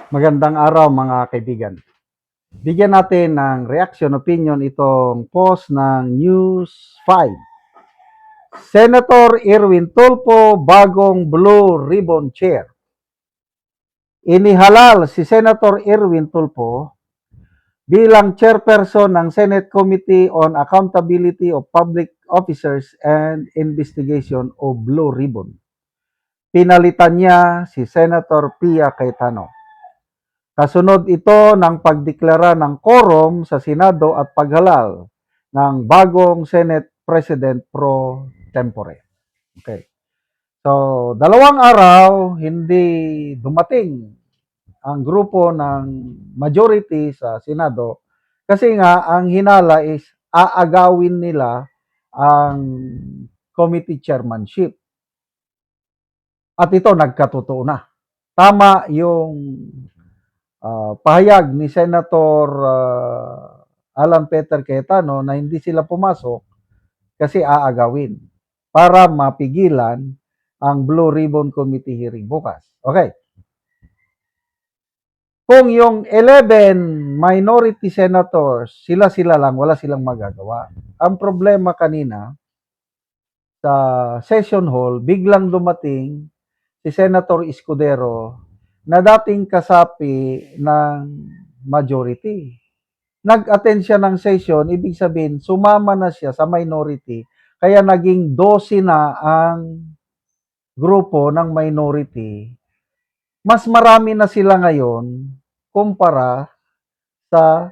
Magandang araw mga kaibigan. Bigyan natin ng reaction opinion itong post ng News 5. Senator Erwin Tulfo bagong Blue Ribbon Chair. Inihalal si Senator Erwin Tulfo bilang chairperson ng Senate Committee on Accountability of Public Officers and Investigation o Blue Ribbon. Pinalitan niya si Senator Pia Cayetano. Kasunod ito ng pagdeklara ng quorum sa Senado at paghalal ng bagong Senate President pro tempore. Okay. So, 2 araw hindi dumating ang grupo ng majority sa Senado kasi nga ang hinala is aagawin nila ang committee chairmanship. At ito nagkatotoo na. Tama yung pahayag ni Senator Alan Peter Cayetano na hindi sila pumasok kasi aagawin para mapigilan ang Blue Ribbon Committee hearing bukas. Okay. Kung yung 11 minority senators, sila-sila lang, wala silang magagawa. Ang problema kanina, sa session hall, biglang dumating si Senator Escudero na dating kasapi ng majority. Nag-attend siya ng session, ibig sabihin, sumama na siya sa minority, kaya naging 12 na ang grupo ng minority. Mas marami na sila ngayon kumpara sa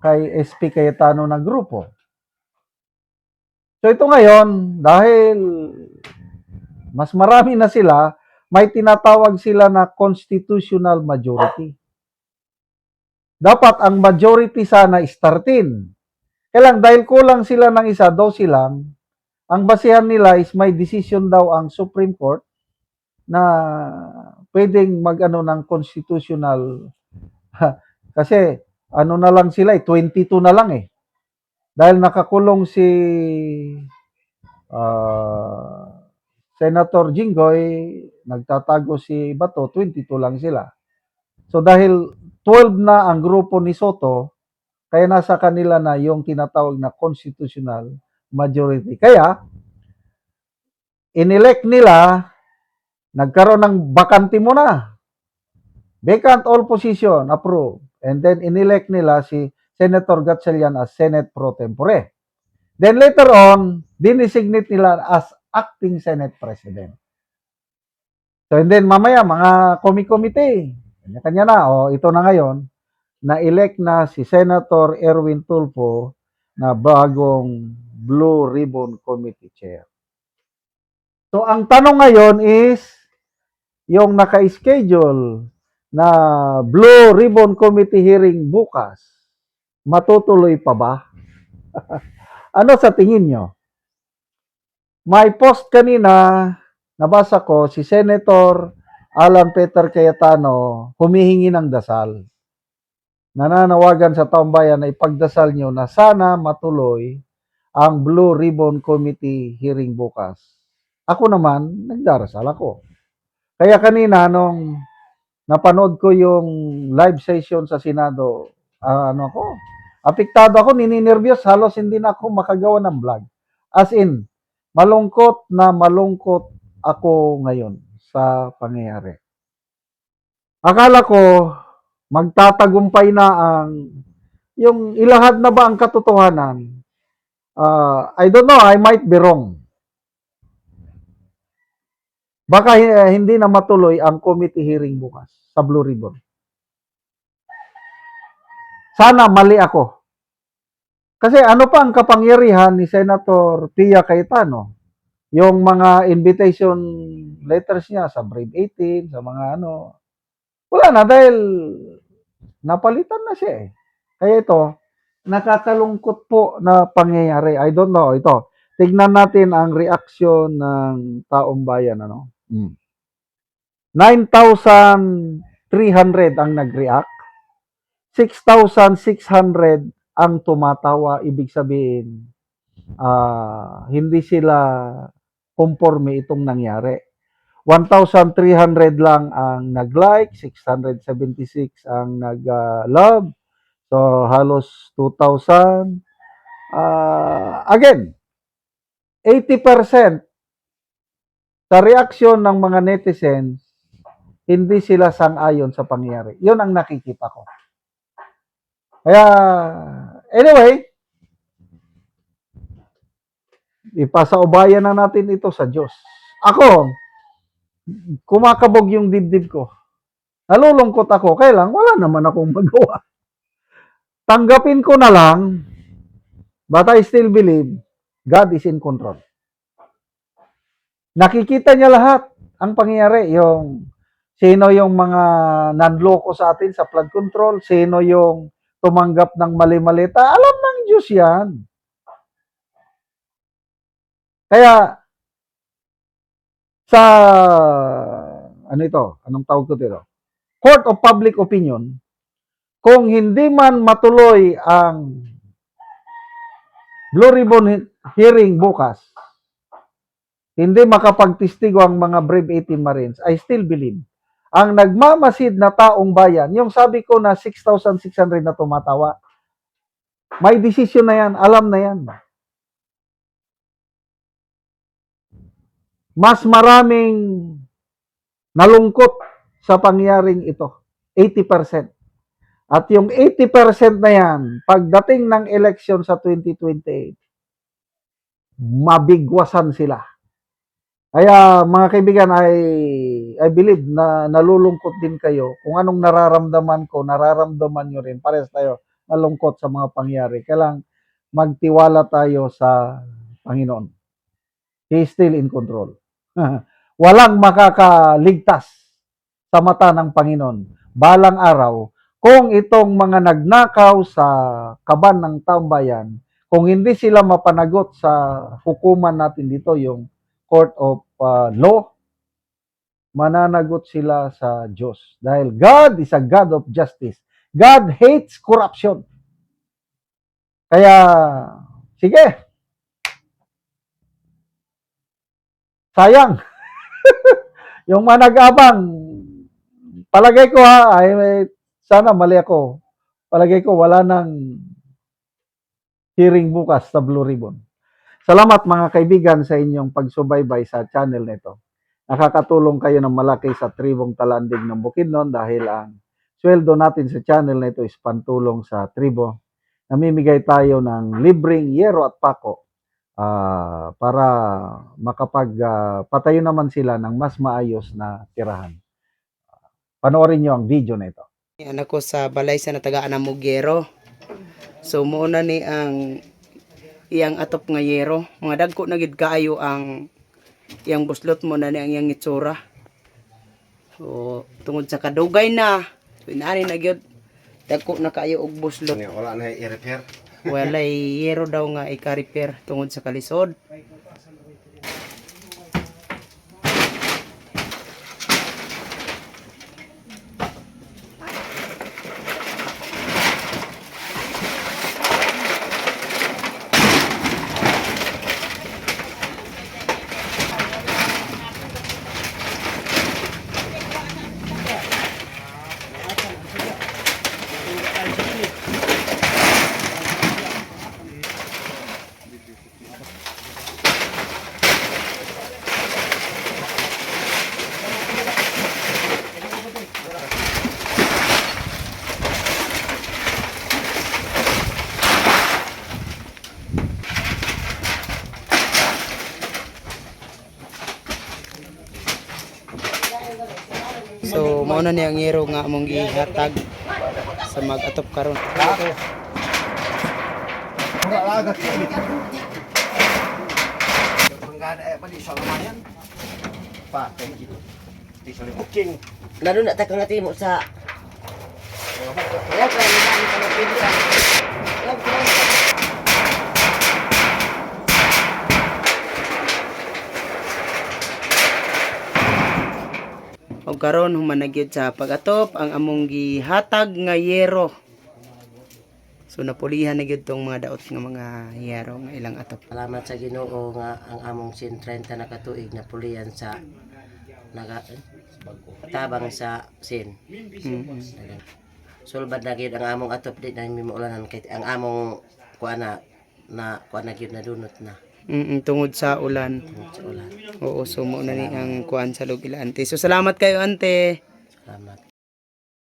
kay SP Cayetano na grupo. So ito ngayon, dahil mas marami na sila, may tinatawag sila na constitutional majority. Dapat ang majority sana is 13. Kailang dahil kulang sila ng isa, 12 lang, ang basihan nila is may decision daw ang Supreme Court na pwedeng mag-ano ng constitutional kasi ano na lang sila 22 na lang dahil nakakulong si Senator Jinggoy, nagtatago si Bato, 22 lang sila. So dahil 12 na ang grupo ni Soto, kaya nasa kanila na yung tinatawag na constitutional majority. Kaya, inelect nila, nagkaroon ng bakante muna. Vacant all position, approve. And then, inelect nila si Senator Gatchalian as Senate pro tempore. Then later on, dinesignate nila as acting Senate President. So, and then mamaya, mga committee, kanya-kanya na. Ito na ngayon, na-elect na si Senator Erwin Tulfo na bagong Blue Ribbon Committee Chair. So, ang tanong ngayon is, yung naka-schedule na Blue Ribbon Committee hearing bukas, matutuloy pa ba? Ano sa tingin nyo? May post kanina, nabasa ko, si Senator Alan Peter Cayetano humihingi ng dasal. Nananawagan sa taong bayan na ipagdasal nyo na sana matuloy ang Blue Ribbon Committee hearing bukas. Ako naman, nagdarasal ako. Kaya kanina, nung napanood ko yung live session sa Senado, apektado ako, nininervyos, halos hindi na ako makagawa ng vlog. As in, malungkot na malungkot ako ngayon sa pangyayari. Akala ko, magtatagumpay na yung ilahad na ba ang katotohanan? I don't know, I might be wrong. Baka hindi na matuloy ang committee hearing bukas sa Blue Ribbon. Sana mali ako. Kasi ano pa ang kapangyarihan ni Senator Pia Cayetano? Yung mga invitation letters niya sa Brave 18, sa mga wala na dahil napalitan na siya Kaya ito, nakakalungkot po na pangyayari. I don't know, ito. Tignan natin ang reaksyon ng taong bayan. 9,300 ang nag-react. 6,600 ang tumatawa. Ibig sabihin, hindi sila conforme itong nangyari. 1,300 lang ang nag-like, 676 ang nag-love. So, halos 2,000. Again, 80% sa reaksyon ng mga netizens, hindi sila sang-ayon sa pangyayari. Yun ang nakikita ko. Kaya, anyway, ipasaubayan na natin ito sa Diyos. Ako, kumakabog yung dibdib ko. Nalulungkot ako, kaya lang, wala naman akong magawa. Tanggapin ko na lang, but I still believe God is in control. Nakikita niya lahat ang pangyayari, yung sino yung mga nanloko sa atin sa flood control, sino yung tumanggap ng mali-malita, alam ng Diyos yan. Kaya, sa, ano ito, anong tawag ko dito? Court of Public Opinion, kung hindi man matuloy ang Blue Ribbon hearing bukas, hindi makapagtistigo ang mga Brave 18 Marines, I still believe, ang nagmamasid na taong bayan, yung sabi ko na 6,600 na tumatawa, may desisyon na yan, alam na yan. Mas maraming nalungkot sa pangyaring ito, 80%. At yung 80% na yan, pagdating ng election sa 2028, mabigwasan sila. Kaya mga kaibigan, I believe na nalulungkot din kayo. Kung anong nararamdaman ko, nararamdaman nyo rin. Parehas tayo nalungkot sa mga pangyari. Kailang magtiwala tayo sa Panginoon. He is still in control. Walang makakaligtas sa mata ng Panginoon. Balang araw, kung itong mga nagnakaw sa kaban ng tambayan, kung hindi sila mapanagot sa hukuman natin dito, yung Court of Law, mananagot sila sa Diyos. Dahil God is a God of justice. God hates corruption. Kaya, sige. Sayang. Yung mga nag-abang, palagay ko sana mali ako. Palagay ko wala nang hearing bukas sa Blue Ribbon. Salamat mga kaibigan sa inyong pagsubaybay sa channel nito. Nakakatulong kayo ng malaki sa tribong Talandig ng Bukidnon dahil ang sweldo natin sa channel nito is pantulong sa tribo. Namimigay tayo ng libreng yero at pako para makapagpatayo naman sila ng mas maayos na tirahan. Panoorin nyo ang video na ito. Anak ko sa balay sa natagaan ng Mugero. So muna ni ang iyang atop nga yero. Mga dagko na gid kaayo ang iyang buslot mo na ni ang iyang itsura. So tungod sa kadugay na, so inaani na gyud dagko na kaayo og buslot. Wala na i-repair. Wala yero daw nga i-repair tungod sa kalisod. So mao na ni ang yero nga among gihatag sa mag-atop karon. Lalo na takang natin mo sa Og karon human na gyud sa pag-atop ang among gihatag nga yero. So napulihan na gyud tong mga daot nga mga yero nga ilang atop. salamat sa Ginoo nga ang among 130 na katuig na pulian sa tabang sa sin. Sulbad na gyud ang among atop di na mimuulanan kay ang among kuana na kuana gyud na dunot na Tungod sa ulan. sa ulan. Oo, sumo na ni ang kuan sa lugila ante. So salamat kayo ante. Salamat.